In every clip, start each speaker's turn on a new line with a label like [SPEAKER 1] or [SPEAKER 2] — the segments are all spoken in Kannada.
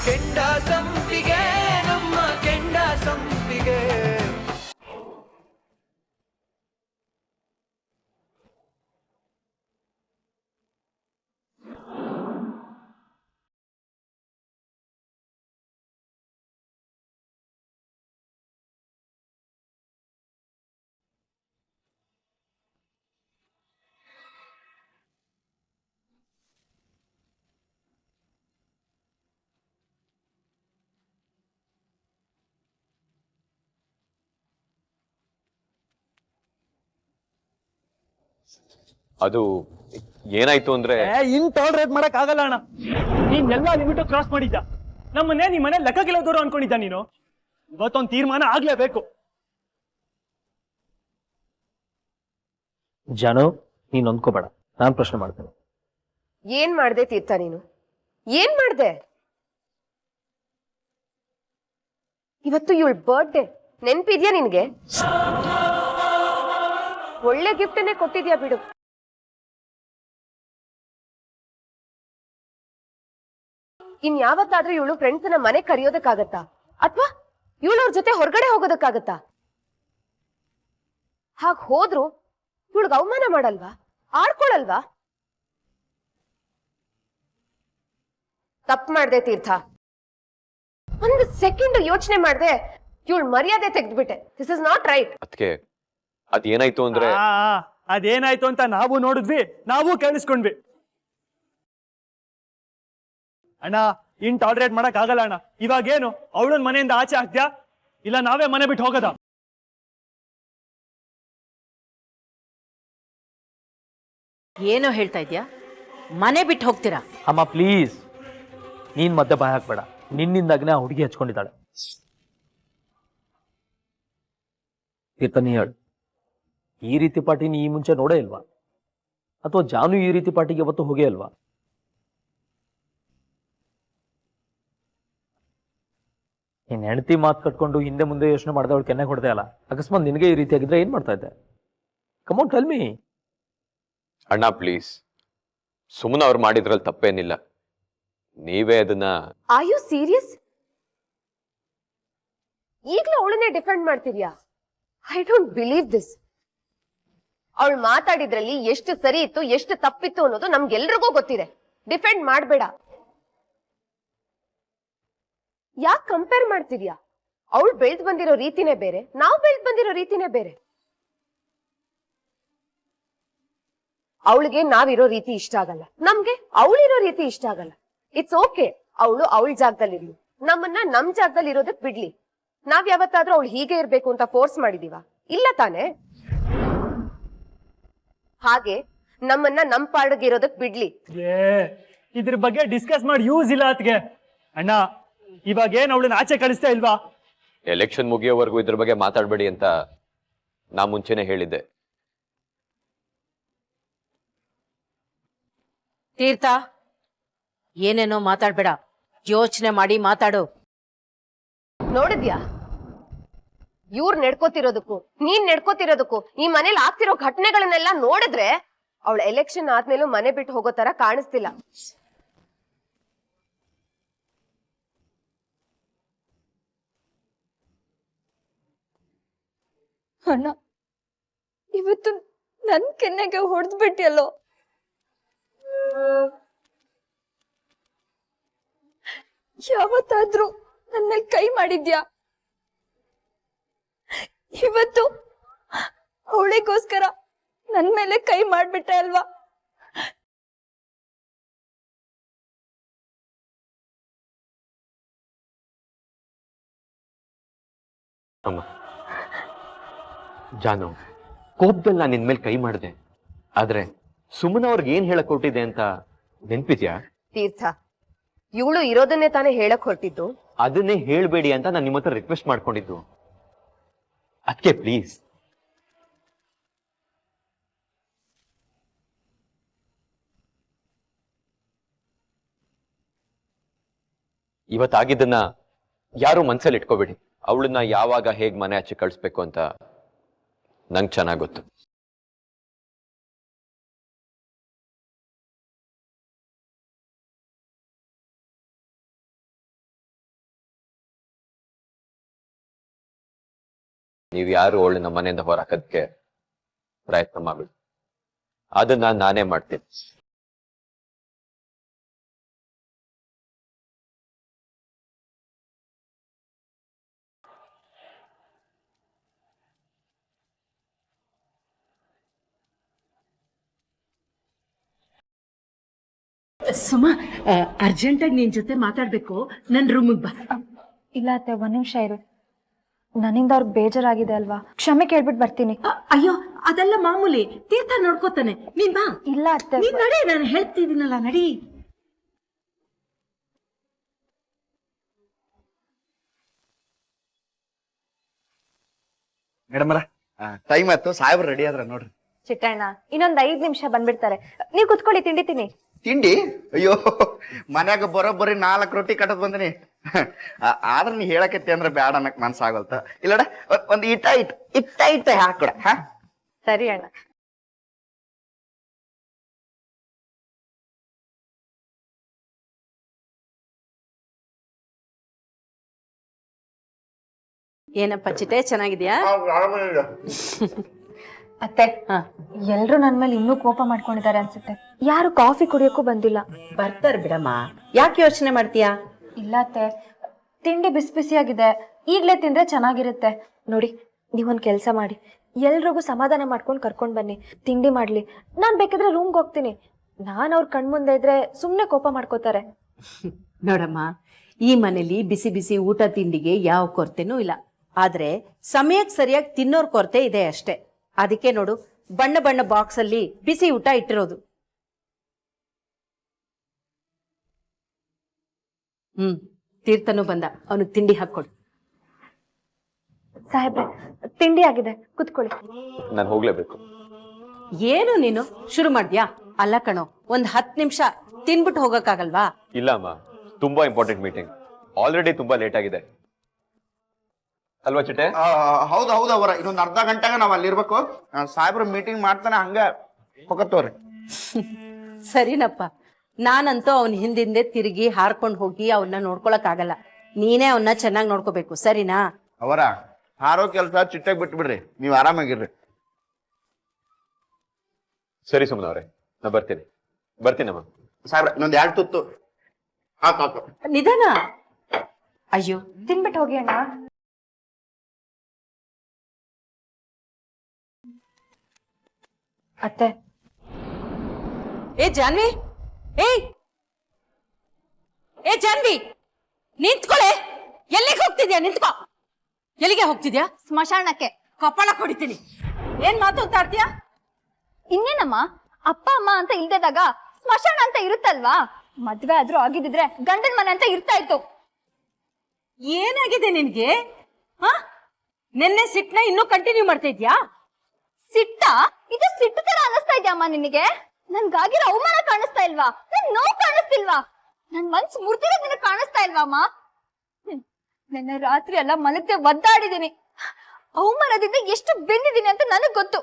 [SPEAKER 1] ಕೆಂಡ ಸಂಪಿಗೆ ನಮ್ಮ ಕೆಂಡ ಸಂಪಿಗೆ.
[SPEAKER 2] ಅದು ಏನಾಯ್ತು ಅಂದ್ರೆ
[SPEAKER 3] ಇನ್ ಟಾಲರೇಟ್ ಮಾಡಕ್ ಆಗಲ್ಲ ಅಣ್ಣ. ನೀನ್ ಎಲ್ಲಾ ಲಿಮಿಟ್ ಕ್ರಾಸ್ ಮಾಡಿದ್ದ. ನಮ್ಮನ್ನೇ ನಿಮ್ ಮನೆ ಲೆಕ್ಕಕ್ಕಿಲ್ಲದವರು ಅನ್ಕೊಂಡಿದ್ದ ನೀನು. ಇವತ್ತೊಂದು ತೀರ್ಮಾನ ಆಗ್ಲೇಬೇಕು.
[SPEAKER 4] ಜಾನು, ನೀನ್ ಅಂದ್ಕೋಬೇಡ, ನಾನ್ ಪ್ರಶ್ನೆ ಮಾಡ್ತೇನೆ.
[SPEAKER 5] ಏನ್ ಮಾಡ್ದೆ ತೀರ್ಥ ನೀನು? ಏನ್ ಮಾಡ್ದೆ? ಇವತ್ತು ಇವಳ ಬರ್ತ್ಡೇ ನೆನ್ಪಿದ್ಯಾ ನಿನ್ಗೆ? ಒಳ್ಳೆ ಗಿಫ್ಟನ್ನೇ ಕೊಟ್ಟಿದ್ಯಾ ಬಿಡು. ಇನ್ ಯಾವತ್ತಾದ್ರೂ ಇವಳು ಫ್ರೆಂಡ್ಸ್ನ ಮನೆ ಕರೆಯೋದಕ್ಕಾಗತ್ತಾ? ಅಥವಾ ಇವಳವ್ರ ಜೊತೆ ಹೊರಗಡೆ ಹೋಗೋದಕ್ಕಾಗತ್ತಾ? ಹಾಗ್ ಹೋದ್ರು ಇವಳಿಗೆ ಅವಮಾನ ಮಾಡಲ್ವಾ? ಆಡ್ಕೊಳಲ್ವಾ? ತಪ್ಪು ಮಾಡ್ದೆ ತೀರ್ಥ. ಒಂದು ಸೆಕೆಂಡ್ ಯೋಚನೆ ಮಾಡ್ದೆ ಇವಳು ಮರ್ಯಾದೆ ತೆಗೆದ್ಬಿಟ್ಟೆ. This is not right.
[SPEAKER 2] ಅದಕ್ಕೆ ಅದೇನಾಯ್ತು ಅಂದ್ರೆ
[SPEAKER 3] ಅದೇನಾಯ್ತು ಅಂತ ನಾವು ನೋಡಿದ್ವಿ, ನಾವು ಕೇಳಿಸ್ಕೊಂಡ್ವಿ. ಅಣ್ಣ, ಇನ್ ಟಾಲರೇಟ್ ಮಾಡಕ್ ಆಗಲ್ಲ ಅಣ್ಣ. ಇವಾಗೇನು ಅವಳನ್ ಮನೆಯಿಂದ ಆಚೆ ಹಾಕ್ತ್ಯಾ, ಇಲ್ಲ ನಾವೇ ಮನೆ ಬಿಟ್ಟು ಹೋಗದ?
[SPEAKER 6] ಏನೋ ಹೇಳ್ತಾ ಇದ್ಯಾ? ಮನೆ ಬಿಟ್ಟು ಹೋಗ್ತೀರಾ?
[SPEAKER 4] ಅಮ್ಮ ಪ್ಲೀಸ್, ನೀನ್ ಮತ್ತೆ ಬಾಯ್ ಹಾಕ್ಬೇಡ. ನಿನ್ನಿಂದಾಗನೇ ಆ ಹುಡುಗಿ ಹಚ್ಕೊಂಡಿದ್ದಾಳೆ. ತೀರ್ಥನಿ ಹೇಳು, ಈ ರೀತಿ ಪಾರ್ಟಿ ನೀ ಈ ಮುಂಚೆ ನೋಡೇ ಇಲ್ವಾ? ಅಥವಾ ಜಾನು ಈ ರೀತಿ ಪಾರ್ಟಿಗೆ ಯಾವತ್ತು ಹೋಗೇ ಅಲ್ವಾ? ನಿನ್ ಹೆಂಡತಿ ಮಾತು ಕಟ್ಕೊಂಡು ಹಿಂದೆ ಮುಂದೆ ಯೋಚನೆ ಮಾಡಿದೆ ಅವಳು ಕೆನ್ನೆ ಹೊಡೆದೆ ಅಲ್ಲ. ಅಕಸ್ಮಾತ್ ನಿನಗೆ ಈ ರೀತಿ ಆಗಿದ್ರೆ ಏನ್ ಮಾಡ್ತಾ ಇದ್ದೆ? Come on tell me.
[SPEAKER 2] ಅಣ್ಣ ಪ್ಲೀಸ್, ಸುಮ್ಮನೆ ಅವ್ರು ಮಾಡಿದ್ರಲ್ಲಿ ತಪ್ಪೇನಿಲ್ಲ. ನೀವೇ ಅದನ್ನ.
[SPEAKER 5] Are you serious? ಈಗಲೂ ಅವಳನ್ನೇ ಡಿಫೆಂಡ್ ಮಾಡ್ತಿದ್ಯಾ? I don't believe this. ಅವಳು ಮಾತಾಡಿದ್ರಲ್ಲಿ ಎಷ್ಟು ಸರಿ ಇತ್ತು, ಎಷ್ಟು ತಪ್ಪಿತ್ತು ಅನ್ನೋದು ನಮ್ಗೆಲ್ರಿಗೂ ಗೊತ್ತಿದೆ. ಡಿಫೆಂಡ್ ಮಾಡ್ಬೇಡ. ಯಾಕೆ ಕಂಪೇರ್ ಮಾಡ್ತಿದ್ಯಾ? ಅವಳು ಬೆಳೆದ್ ಬಂದಿರೋ ರೀತಿನೇ ಬೇರೆ, ನಾವು ಬೆಳೆದ್ ಬಂದಿರೋ ರೀತಿನೇ ಬೇರೆ. ಅವಳಿಗೆ ನಾವಿರೋ ರೀತಿ ಇಷ್ಟ ಆಗಲ್ಲ, ನಮ್ಗೆ ಅವಳಿರೋ ರೀತಿ ಇಷ್ಟ ಆಗಲ್ಲ. It's okay. ಅವಳು ಅವಳ ಜಾಗದಲ್ಲಿರ್ಲಿ, ನಮ್ಮನ್ನ ನಮ್ ಜಾಗದಲ್ಲಿ ಇರೋದಕ್ ಬಿಡ್ಲಿ. ನಾವ್ ಯಾವತ್ತಾದ್ರೂ ಅವಳು ಹೀಗೆ ಇರ್ಬೇಕು ಅಂತ ಫೋರ್ಸ್ ಮಾಡಿದೀವ? ಇಲ್ಲ ತಾನೆ. ಹಾಗೆ ನಮ್ಮನ್ನ ನಮ್ ಪಾಡಿಗೆ ಇರೋದಕ್ ಬಿಡ್ಲಿ.
[SPEAKER 3] ಇದ್ರ ಬಗ್ಗೆ ಡಿಸ್ಕಸ್ ಮಾಡಿ ಯೂಸ್ ಇಲ್ಲ ಅತ್ಗೆ. ಅಣ್ಣ, ಇವಾಗ ಏನ್ ಅವಳನ್ನ ಆಚೆ ಕಳಿಸ್ತಾ ಇಲ್ವಾ?
[SPEAKER 2] ಎಲೆಕ್ಷನ್ ಮುಗಿಯೋವರೆಗೂ ಇದ್ರ ಬಗ್ಗೆ ಮಾತಾಡ್ಬೇಡಿ ಅಂತ ನಾ ಮುಂಚೆನೆ ಹೇಳಿದ್ದೆ.
[SPEAKER 6] ತೀರ್ಥ, ಏನೇನೋ ಮಾತಾಡ್ಬೇಡ, ಯೋಚನೆ ಮಾಡಿ ಮಾತಾಡು.
[SPEAKER 5] ನೋಡಿದ್ಯಾ ಇವ್ರು ನಡ್ಕೋತಿರೋದಕ್ಕೂ ನೀನ್ ನಡ್ಕೋತಿರೋದಕ್ಕೂ ಈ ಮನೇಲಿ ಆಗ್ತಿರೋ ಘಟನೆಗಳನ್ನೆಲ್ಲ ನೋಡಿದ್ರೆ ಅವಳ ಎಲೆಕ್ಷನ್ ಆದ್ಮೇಲೂ ಮನೆ ಬಿಟ್ಟು ಹೋಗೋ ತರ ಕಾಣಿಸ್ತಿಲ್ಲ.
[SPEAKER 7] ಅಣ್ಣ, ಇವತ್ತು ನನ್ ಕೆನ್ನೆಗೆ ಹೊಡೆದ್ಬಿಟ್ಟಿಯಲ್ಲೋ. ಯಾವತ್ತಾದ್ರೂ ನನ್ನ ಮೇಲೆ ಕೈ ಮಾಡಿದ್ಯಾ? ಇವತ್ತು ಅವಳಿಗೋಸ್ಕರ ನನ್ ಮೇಲೆ ಕೈ ಮಾಡ್ಬಿಟ್ಟೆ ಅಲ್ವಾ?
[SPEAKER 2] ಅಮ್ಮ, ಜಾನು, ಕೋಪದಲ್ಲಿ ನಾನು ನಿನ್ ಮೇಲೆ ಕೈ ಮಾಡಿದೆ. ಆದ್ರೆ ಸುಮ್ಮನೆ ಅವ್ರಿಗೆ ಏನ್ ಹೇಳಕ್ ಕೊಟ್ಟಿದೆ ಅಂತ ನೆನ್ಪಿದ್ಯಾ?
[SPEAKER 5] ತೀರ್ಥ, ಇವಳು ಇರೋದನ್ನೇ ತಾನೇ ಹೇಳಕ್ ಹೊರಟಿದ್ದು.
[SPEAKER 2] ಅದನ್ನೇ ಹೇಳ್ಬೇಡಿ ಅಂತ ನಾನು ನಿಮ್ಮ ಹತ್ರ ರಿಕ್ವೆಸ್ಟ್ ಮಾಡ್ಕೊಂಡಿದ್ದು. ಅದಕ್ಕೆ ಪ್ಲೀಸ್. ಇವತ್ತಾಗಿದ್ದನ್ನ ಯಾರು ಮನ್ಸಲ್ಲಿ ಇಟ್ಕೋಬೇಡಿ. ಅವಳನ್ನ ಯಾವಾಗ ಹೇಗ್ ಮನೆ ಆಚೆ ಕಳಿಸ್ಬೇಕು ಅಂತ ನಂಗೆ ಚೆನ್ನಾಗ್ ಗೊತ್ತು. ನೀವು ಯಾರು ಅವಳನ್ನ ಮನೆಯಿಂದ ಹೊರಹಾಕೋದಕ್ಕೆ ಪ್ರಯತ್ನ ಮಾಡ್ಬಿಡಿ. ಅದನ್ನ ನಾನೇ ಮಾಡ್ತೀನಿ.
[SPEAKER 6] ಸುಮಾ, ಅರ್ಜೆಂಟಾಗಿ ನಿನ್ ಜೊತೆ ಮಾತಾಡ್ಬೇಕು. ನನ್ ರೂಮಿಗೆ ಬಾ.
[SPEAKER 7] ಇಲ್ಲ ಅತ್ತೆ, ಒಂದ್ ನಿಮಿಷ ಇರು. ನನ್ನಿಂದ ಅವ್ರಿಗೆ ಬೇಜಾರಾಗಿದೆ ಅಲ್ವಾ, ಕ್ಷಮೆ ಕೇಳ್ಬಿಟ್ಟು ಬರ್ತೀನಿ.
[SPEAKER 6] ಅಯ್ಯೋ, ಅದೆಲ್ಲ ಮಾಮೂಲಿ. ತೀರ್ಥ ನೋಡ್ಕೋತಾನೆ. ನೀನ್ ಬಾ.
[SPEAKER 7] ಇಲ್ಲ ಅತ್ತೆ,
[SPEAKER 6] ನೀನ್ ನಡಿ, ನಾನು ಹೇಳ್ತಿದ್ದೀನಲ್ಲ, ನಡಿ.
[SPEAKER 8] ಮೇಡಮ್ ಟೈಮ್ ಆಯ್ತು, ಸಾಹೇಬ್ರು ರೆಡಿ ಆದ್ರ ನೋಡ್ರಿ.
[SPEAKER 7] ಚಿಟ್ಟಣ್ಣ ಇನ್ನೊಂದ್ 5 ನಿಮಿಷ ಬಂದ್ಬಿಡ್ತಾರೆ. ನೀವ್ ಕುತ್ಕೊಳ್ಳಿ, ತಿಂಡಿ ತಿನ್ನಿ.
[SPEAKER 8] ತಿಂಡಿ? ಅಯ್ಯೋ, ಮನ್ಯಾಗ ಬರೋಬ್ಬರಿ 4 ರೊಟ್ಟಿ ಕಟ್ಟದ್ ಬಂದಿನಿ. ಆದ್ರ ನೀ ಹೇಳಕತ್ತಿ ಅಂದ್ರೆ ಬ್ಯಾಡ ಅನ್ನಕ್ ಮನ್ಸಾಗಲ್ತ. ಇಲ್ಲಡ ಒಂದ್ ಇಟ್ಟ ಹಾಕೊಡ. ಹಾ
[SPEAKER 7] ಸರಿ ಅಣ್ಣ.
[SPEAKER 6] ಏನಪ್ಪ ಚಿಟ್ಟೆ, ಚೆನ್ನಾಗಿದ್ಯಾ?
[SPEAKER 7] ಅತ್ತೆ, ಎಲ್ರು ನನ್ ಮೇಲೆ ಇನ್ನೂ ಕೋಪ ಮಾಡ್ಕೊಂಡಿದ್ದಾರೆ ಅನ್ಸುತ್ತೆ. ಯಾರು ಕಾಫಿ ಕುಡಿಯೋಕ್ಕೂ ಬಂದಿಲ್ಲ.
[SPEAKER 6] ಬರ್ತಾರ ಬಿಡಮ್ಮ, ಯಾಕೆ ಯೋಚನೆ ಮಾಡ್ತೀಯಾ?
[SPEAKER 7] ಇಲ್ಲ ಅತ್ತೆ, ತಿಂಡಿ ಬಿಸಿ ಬಿಸಿಯಾಗಿದೆ, ಈಗ್ಲೇ ತಿಂದ್ರೆ ಚೆನ್ನಾಗಿರುತ್ತೆ. ನೋಡಿ, ನೀವೊಂದ್ ಕೆಲ್ಸ ಮಾಡಿ, ಎಲ್ರಿಗೂ ಸಮಾಧಾನ ಮಾಡ್ಕೊಂಡು ಕರ್ಕೊಂಡ್ ಬನ್ನಿ, ತಿಂಡಿ ಮಾಡ್ಲಿ. ನಾನ್ ಬೇಕಿದ್ರೆ ರೂಮ್ಗೆ ಹೋಗ್ತೀನಿ. ನಾನ್ ಅವ್ರ ಕಣ್ಮುಂದೆ ಇದ್ರೆ ಸುಮ್ನೆ ಕೋಪ ಮಾಡ್ಕೋತಾರೆ.
[SPEAKER 6] ನೋಡಮ್ಮ, ಈ ಮನೇಲಿ ಬಿಸಿ ಬಿಸಿ ಊಟ ತಿಂಡಿಗೆ ಯಾವ ಕೊರತೆನೂ ಇಲ್ಲ. ಆದ್ರೆ ಸಮಯಕ್ಕೆ ಸರಿಯಾಗಿ ತಿನ್ನೋರ್ ಕೊರತೆ ಇದೆ ಅಷ್ಟೇ. ಅದಕ್ಕೆ ನೋಡು, ಬಣ್ಣ ಬಣ್ಣ ಬಾಕ್ಸ್ ಅಲ್ಲಿ ಬಿಸಿ ಊಟ ಇಟ್ಟಿರೋದು. ತೀರ್ಥನು ಬಂದ, ಅವನಿಗೆ ತಿಂಡಿ ಹಾಕೊಡು.
[SPEAKER 7] ಸಾಹೇಬ್ರೆ, ತಿಂಡಿ ಆಗಿದೆ, ಕುತ್ಕೊಳ್ಳಿ.
[SPEAKER 2] ನಾನು ಹೋಗ್ಲೇಬೇಕು.
[SPEAKER 6] ಏನು ನೀನು ಶುರು ಮಾಡ್ದ್ಯಾ? ಅಲ್ಲ ಕಣೋ, ಒಂದ್ 10 ನಿಮಿಷ ತಿನ್ಬಿಟ್ಟು ಹೋಗಕ್ಕಾಗಲ್ವಾ?
[SPEAKER 2] ಇಲ್ಲ ಅಮ್ಮ, ತುಂಬಾ ಇಂಪಾರ್ಟೆಂಟ್ ಮೀಟಿಂಗ್. ಆಲ್ರೆಡಿ ತುಂಬಾ ಲೇಟ್ ಆಗಿದೆ ಅಲ್ವಾ ಚಿಟ್ಟೆ?
[SPEAKER 8] ಹೌದು ಅವರ, ಇನ್ನೊಂದ್ ಅರ್ಧ ಗಂಟೆಗ ನಾವ್ ಅಲ್ಲಿ ಇರ್ಬೇಕು. ಸಾಹೇಬ್ರು ಮೀಟಿಂಗ್ ಮಾಡ್ತಾನೆ, ಹಂಗ ಹೋಗತ್ತವ್ರಿ.
[SPEAKER 6] ಸರಿನಪ್ಪ, ನಾನಂತೂ ಅವನ್ ಹಿಂದಿಂದೆ ತಿರುಗಿ ಹಾರ್ಕೊಂಡ್ ಹೋಗಿ ಅವನ್ನ ನೋಡ್ಕೊಳಕ್ ಆಗಲ್ಲ. ನೀನೇ ಅವನ್ನ ಚೆನ್ನಾಗಿ ನೋಡ್ಕೋಬೇಕು, ಸರಿನಾ?
[SPEAKER 8] ಅವರ ಹಾರೋ ಕೆಲ್ಸ ಚಿಟ್ಟಾಗಿ ಬಿಟ್ಟು ಬಿಡ್ರಿ, ನೀವ್ ಆರಾಮಾಗಿರ್ರಿ.
[SPEAKER 2] ಸರಿ ಸುಮ್ಮನವ್ರೆ, ನಾ ಬರ್ತೀನಮ್ಮ.
[SPEAKER 8] ಸಾಹೇಬ್ರ, ಇನ್ನೊಂದ್ 2 ತುತ್ತು ಹಾಕು.
[SPEAKER 6] ನಿಧಾನ. ಅಯ್ಯೋ,
[SPEAKER 7] ತಿನ್ಬಿಟ್ಟು ಹೋಗಿ ಅಣ್ಣ. ಅತ್ತೆ,
[SPEAKER 6] ಏ ಜಾನ್ವಿ, ಏ ಜಾನ್ವಿ, ನಿಂತ್ಕೊಳೆ. ಎಲ್ಲಿಗೆ ಹೋಗ್ತಿದ್ಯಾ? ನಿಂತ್ಕೋ. ಎಲ್ಲಿಗೆ ಹೋಗ್ತಿದ್ಯಾ?
[SPEAKER 7] ಸ್ಮಶಾನಕ್ಕೆ.
[SPEAKER 6] ಕಪಾಳ ಹೊಡಿತೀನಿ. ಏನ್ ಮಾತಾಡ್ತೀಯಾ?
[SPEAKER 7] ಇನ್ನೇನಮ್ಮ, ಅಪ್ಪ ಅಮ್ಮ ಅಂತ ಇಲ್ದೇದಾಗ ಸ್ಮಶಾನ ಅಂತ ಇರುತ್ತಲ್ವಾ? ಮದ್ವೆ ಆದ್ರೂ ಆಗಿದ್ರೆ ಗಂಡನ್ ಮನೆ ಅಂತ ಇರ್ತಾ ಇತ್ತು.
[SPEAKER 6] ಏನಾಗಿದೆ ನಿನ್ಗೆ? ನಿನ್ನೆ ಸಿಟ್ನ ಇನ್ನೂ ಕಂಟಿನ್ಯೂ ಮಾಡ್ತಾ ಇದ್ಯಾ?
[SPEAKER 7] ಸಿಟ್ಟ? ಇದು ಸಿಟ್ಟು ತರ ಅನಿಸ್ತಾ ಇದ್ಯಮ್ಮ ನಿನಗೆ? ನನ್ಗಾಗಿರೋ ಅವಮಾನ ಕಾಣಿಸ್ತಾ ಇಲ್ವಾ? ನನ್ ನೋವು ಕಾಣಿಸ್ತಿಲ್ವಾ? ನನ್ ಮನ್ಸು ಮುರ್ದಿರೋ ನಿನಗೆ ಕಾಣಿಸ್ತಾ ಇಲ್ವಾಮ್ಮ? ನಿನ್ನೆ ರಾತ್ರಿ ಎಲ್ಲ ಮಲಗದೆ ಒದ್ದಾಡಿದೀನಿ. ಅವಮಾನದಿಂದ ಎಷ್ಟು ಬೆಂದಿದ್ದೀನಿ ಅಂತ ನನಗ್ ಗೊತ್ತು.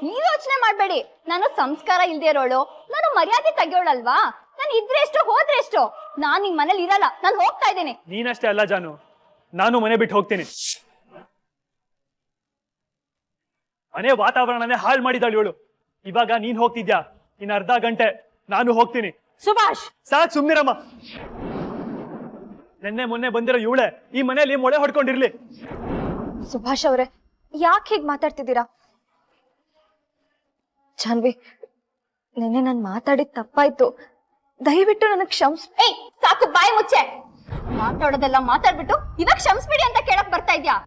[SPEAKER 7] ನೀವ್ ಯೋಚನೆ ಮಾಡ್ಬೇಡಿ, ನಾನು ಸಂಸ್ಕಾರ ಇಲ್ದೇ ಇರೋಳು, ನಾನು ಮರ್ಯಾದೆ ತೆಗಿಯೋಳಲ್ವಾ? ನಾನು ಇದ್ರೆ ಎಷ್ಟು ಹೋದ್ರೆ ಎಷ್ಟು? ನಾನ್ ಈ ಮನೇಲಿ ಇರಲ್ಲ, ನಾನು ಹೋಗ್ತಾ ಇದ್ದೀನಿ.
[SPEAKER 3] ನೀನಷ್ಟೇ ಅಲ್ಲ ಜಾನು, ನಾನು ಮನೆ ಬಿಟ್ಟು ಹೋಗ್ತೀನಿ. ಮನೆ ವಾತಾವರಣನೇ ಹಾಳು ಮಾಡಿದಾಳು ಇವಳು. ಇವಾಗ ನೀನ್ ಹೋಗ್ತಿದ್ಯಾ, ಇನ್ ಅರ್ಧ ಗಂಟೆ ನಾನು ಹೋಗ್ತೀನಿ.
[SPEAKER 6] ಸುಭಾಷ್,
[SPEAKER 3] ಸಾಕ್ ಸುಮ್ನಿರಮ್ಮ. ನೆನ್ನೆ ಮೊನ್ನೆ ಬಂದಿರೋ ಇವಳೆ ಈ ಮನೆಯಲ್ಲಿ ಮೊಳೆ ಹೊಡ್ಕೊಂಡಿರ್ಲಿ.
[SPEAKER 7] ಸುಭಾಷ್ ಅವರೇ, ಯಾಕೆ ಹೀಗ್ ಮಾತಾಡ್ತಿದ್ದೀರಾ? ಜಾನ್ವಿ, ನೆನ್ನೆ ನಾನು ಮಾತಾಡಿದ್ ತಪ್ಪಾಯ್ತು, ದಯವಿಟ್ಟು ನನಗ್ ಸಾಕು, ಬಾಯಿ ಮುಚ್ಚೆ. ಮಾತಾಡೋದೆಲ್ಲ ಮಾತಾಡ್ಬಿಟ್ಟು ಇವಾಗ ಕ್ಷಮಿಸ್ಬಿಡಿ ಅಂತ ಕೇಳಕ್ ಬರ್ತಾ ಇದ್ಯಾ?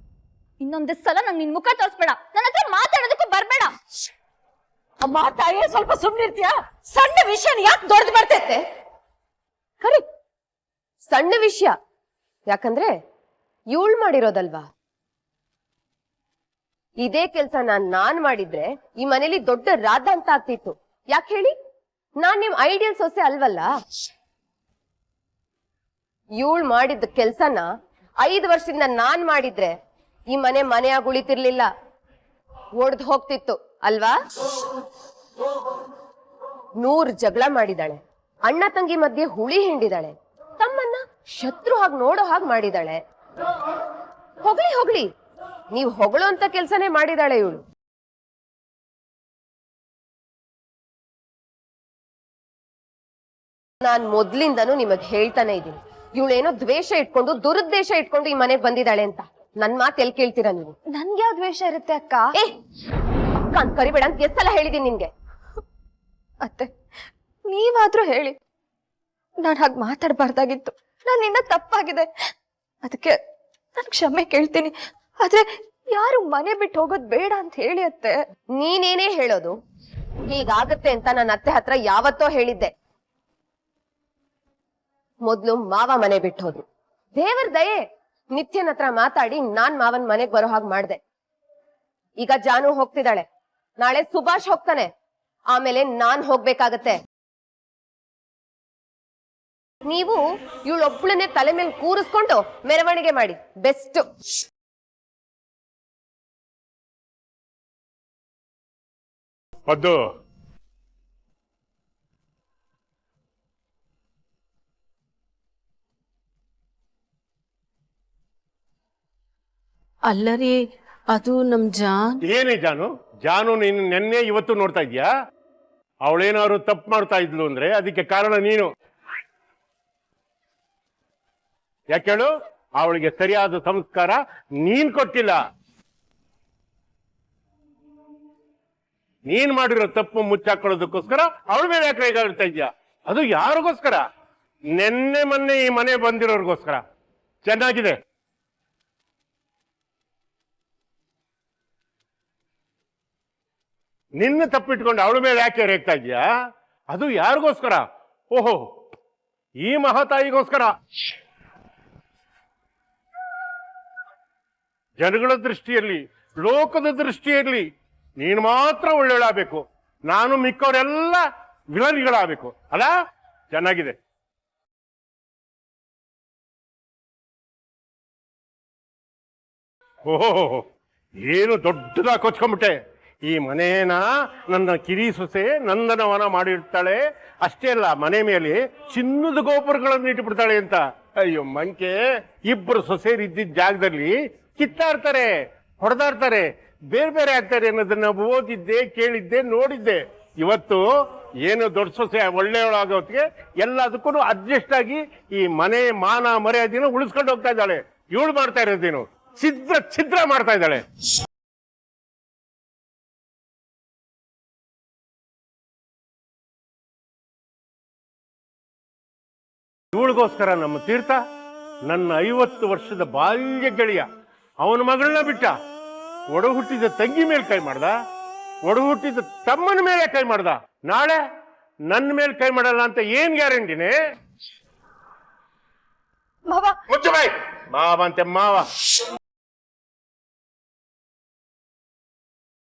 [SPEAKER 7] ಇನ್ನೊಂದ್ ಸಲ ನಂಗೆ ನಿನ್ ಮುಖ ತೋರಿಸ್ಬೇಡ, ನನ್ನ ಹತ್ರ ಮಾತಾಡೋದಕ್ಕೂ ಬರ್ಬೇಡ.
[SPEAKER 6] ಅಮ್ಮ ತಾಯಿಯ ಸ್ವಲ್ಪ ಸುಮ್ನಿರ್ತೀಯಾ? ಸಣ್ಣ ವಿಷಯ ಯಾಕೆ ದೊಡ್ಡದು ಬರ್ತೈತೆ?
[SPEAKER 5] ಕರಿ, ಸಣ್ಣ ವಿಷಯ ಯಾಕಂದ್ರೆ ಇವಳು ಮಾಡಿರೋದಲ್ವಾ? ಇದೇ ಕೆಲ್ಸ ನಾನ್ ಮಾಡಿದ್ರೆ ಈ ಮನೇಲಿ ದೊಡ್ಡ ರಾಧ ಅಂತ ಆಗ್ತಿತ್ತು. ಯಾಕೆ ಹೇಳಿ? ನಾನ್ ನಿಮ್ ಐಡಿಯಲ್ ಸೊಸೆ ಅಲ್ವಲ್ಲ. ಇವಳು ಮಾಡಿದ ಕೆಲ್ಸನ 5 ವರ್ಷದಿಂದ ನಾನ್ ಮಾಡಿದ್ರೆ ಈ ಮನೆಯಾಗ ಉಳಿತಿರ್ಲಿಲ್ಲ, ಒಡ್ದು ಹೋಗ್ತಿತ್ತು ಅಲ್ವಾ? 100 ಜಗಳ ಮಾಡಿದಾಳೆ, ಅಣ್ಣ ತಂಗಿ ಮಧ್ಯೆ ಹುಳಿ ಹಿಂಡಿದಾಳೆ, ತಮ್ಮನ್ನ ಶತ್ರು ಹಾಗೆ ನೋಡೋ ಹಾಗೆ ಮಾಡಿದಾಳೆ. ಹೋಗ್ಲಿ ನೀವ್ ಹೊಗಳೋಂತ ಕೆಲ್ಸನೇ ಮಾಡಿದಾಳೆ ಇವಳು. ನಾನ್ ಮೊದ್ಲಿಂದನೂ ನಿಮಗ್ ಹೇಳ್ತಾನೆ ಇದ್ದೀನಿ, ಇವಳೇನೋ ದ್ವೇಷ ಇಟ್ಕೊಂಡು ದುರುದ್ದೇಶ ಇಟ್ಕೊಂಡು ಈ ಮನೆಗ್ ಬಂದಿದ್ದಾಳೆ ಅಂತ. ನನ್ ಮಾತ್ ಎಲ್ ಕೇಳ್ತೀರಾ ನೀವು?
[SPEAKER 7] ನನ್ಗೆ ಯಾವ ದ್ವೇಷ ಇರುತ್ತೆ ಅಕ್ಕ?
[SPEAKER 5] ಏ ಅಕ್ಕ ಅಂತ ಕರಿಬೇಡ ಅಂತ ಎಷ್ಟೆಲ್ಲ ಹೇಳಿದೀನಿ ನಿನ್ಗೆ.
[SPEAKER 7] ಅತ್ತೆ, ನೀವಾದ್ರೂ ಹೇಳಿ, ನಾನ್ ಹಾಗೆ ಮಾತಾಡ್ಬಾರ್ದಾಗಿತ್ತು. ನನ್ನಿಂದ ತಪ್ಪಾಗಿದೆ, ಅದಕ್ಕೆ ನಾನು ಕ್ಷಮೆ ಕೇಳ್ತೀನಿ. ಆದ್ರೆ ಯಾರು ಮನೆ ಬಿಟ್ಟು ಹೋಗೋದ್ ಬೇಡ ಅಂತ ಹೇಳಿ ಅತ್ತೆ.
[SPEAKER 5] ನೀನೇನೇ ಹೇಳೋದು? ಹೀಗಾಗತ್ತೆ ಅಂತ ನನ್ನ ಅತ್ತೆ ಹತ್ರ ಯಾವತ್ತೋ ಹೇಳಿದ್ದೆ. ಮೊದ್ಲು ಮಾವ ಮನೆ ಬಿಟ್ಟು ಹೋದ್ರು. ದೇವರ ದಯೆ, ನಿತ್ಯನ್ ಹತ್ರ ಮಾತಾಡಿ ನಾನ್ ಮಾವನ್ ಮನೆಗ್ ಬರೋ ಹಾಗೆ ಮಾಡ್ದೆ. ಈಗ ಜಾನು ಹೋಗ್ತಿದ್ದಾಳೆ, ನಾಳೆ ಸುಭಾಷ್ ಹೋಗ್ತಾನೆ, ಆಮೇಲೆ ನಾನ್ ಹೋಗ್ಬೇಕಾಗತ್ತೆ. ನೀವು ಇವಳೊಬ್ಳನ್ನೇ ತಲೆ ಮೇಲೆ ಕೂರಿಸ್ಕೊಂಡು ಮೆರವಣಿಗೆ ಮಾಡಿ ಬೆಸ್ಟ್.
[SPEAKER 9] ಪದ್ದು,
[SPEAKER 6] ಅಲ್ಲರಿ, ಅದು ನಮ್ ಜಾನ್.
[SPEAKER 9] ಏನೇ ಜಾನು? ಜಾನು ನೀನು ನೆನ್ನೆ ಇವತ್ತು ನೋಡ್ತಾ ಇದ್ಯಾ? ಅವಳೇನಾದ್ರು ತಪ್ಪು ಮಾಡ್ತಾ ಇದ್ಲು ಅಂದ್ರೆ ಅದಕ್ಕೆ ಕಾರಣ ನೀನು. ಯಾಕೇಳು? ಅವಳಿಗೆ ಸರಿಯಾದ ಸಂಸ್ಕಾರ ನೀನ್ ಕೊಟ್ಟಿಲ್ಲ. ನೀನ್ ಮಾಡಿರೋ ತಪ್ಪು ಮುಚ್ಚಾಕೊಳ್ಳೋದಕ್ಕೋಸ್ಕರ ಅವಳ ಮೇಲೆ ಯಾಕೆ ರೇಗಾಡ್ತಾ ಇದ್ಯಾ? ಅದು ಯಾರಿಗೋಸ್ಕರ? ನೆನ್ನೆ ಮೊನ್ನೆ ಈ ಮನೆ ಬಂದಿರೋರ್ಗೋಸ್ಕರ. ಚೆನ್ನಾಗಿದೆ. ನಿನ್ನ ತಪ್ಪಿಟ್ಕೊಂಡು ಅವಳ ಮೇಲೆ ಯಾಕೆ ರೇಗ್ತಾ ಇದ್ಯಾ? ಅದು ಯಾರಿಗೋಸ್ಕರ? ಓಹೋ, ಈ ಮಹಾತಾಯಿಗೋಸ್ಕರ. ಜನಗಳ ದೃಷ್ಟಿಯಲ್ಲಿ, ಲೋಕದ ದೃಷ್ಟಿಯಲ್ಲಿ ನೀನು ಮಾತ್ರ ಒಳ್ಳೆಯಳಾಗಬೇಕು, ನಾನು ಮಿಕ್ಕವರೆಲ್ಲ ವಿಲನ್ಗಳಾಗಬೇಕು. ಅಲ್ಲ? ಚೆನ್ನಾಗಿದೆ. ಓಹೋ, ಏನು ದೊಡ್ಡದಾಗಿ ಕೊಚ್ಕೊಂಡ್ಬಿಟ್ಟೆ. ಈ ಮನೇನ ನನ್ನ ಕಿರಿ ಸೊಸೆ ನಂದನವನ ಮಾಡಿರ್ತಾಳೆ. ಅಷ್ಟೇ ಅಲ್ಲ, ಮನೆ ಮೇಲೆ ಚಿನ್ನದ ಗೋಪುರಗಳನ್ನು ಇಟ್ಟುಬಿಡ್ತಾಳೆ ಅಂತ. ಅಯ್ಯೋ ಮಂಕೆ, ಇಬ್ಬರು ಸೊಸೆಯರು ಇದ್ದಿದ್ದ ಜಾಗದಲ್ಲಿ ಕಿತ್ತಾಡ್ತಾರೆ, ಹೊಡೆದಾಡ್ತಾರೆ, ಬೇರೆ ಬೇರೆ ಆಗ್ತಾರೆ ಅನ್ನೋದನ್ನ ಓದಿದ್ದೆ, ಕೇಳಿದ್ದೆ, ನೋಡಿದ್ದೆ. ಇವತ್ತು ಏನು ದೊಡ್ಡ ಸೊಸೆ ಒಳ್ಳೆಯವಳಾಗೋತ್ತಿಗೆ ಎಲ್ಲದಕ್ಕೂ ಅಡ್ಜಸ್ಟ್ ಆಗಿ ಈ ಮನೆ ಮಾನ ಮರ್ಯಾದೆನ ಉಳಿಸ್ಕೊಂಡು ಹೋಗ್ತಾ ಇದ್ದಾಳೆ. ಇವಳು ಮಾಡ್ತಾ ಇರೋದೇನು? ಛಿದ್ರ ಮಾಡ್ತಾ ಇದ್ದಾಳೆ. ಇವಳಿಗೋಸ್ಕರ ನಮ್ಮ ತೀರ್ಥ ನನ್ನ 50 ವರ್ಷದ ಬಾಲ್ಯ ಗೆಳೆಯ ಅವನ ಮಗಳನ್ನ ಬಿಟ್ಟ. ಒಡ ಹುಟ್ಟಿದ ತಂಗಿ ಮೇಲೆ ಕೈ ಮಾಡ್ದ, ಒಡ ಹುಟ್ಟಿದ ತಮ್ಮನ ಮೇಲೆ ಕೈ ಮಾಡ್ದ. ನಾಳೆ ನನ್ನ ಮೇಲೆ ಕೈ ಮಾಡಲ್ಲ ಅಂತ ಏನ್ ಗ್ಯಾರಂಟಿನೇ?
[SPEAKER 7] ಮಾವ,
[SPEAKER 9] ಮುಚ್ಚ ಬಾಯ್. ಮಾವ ಅಂತೆ ಮಾವ.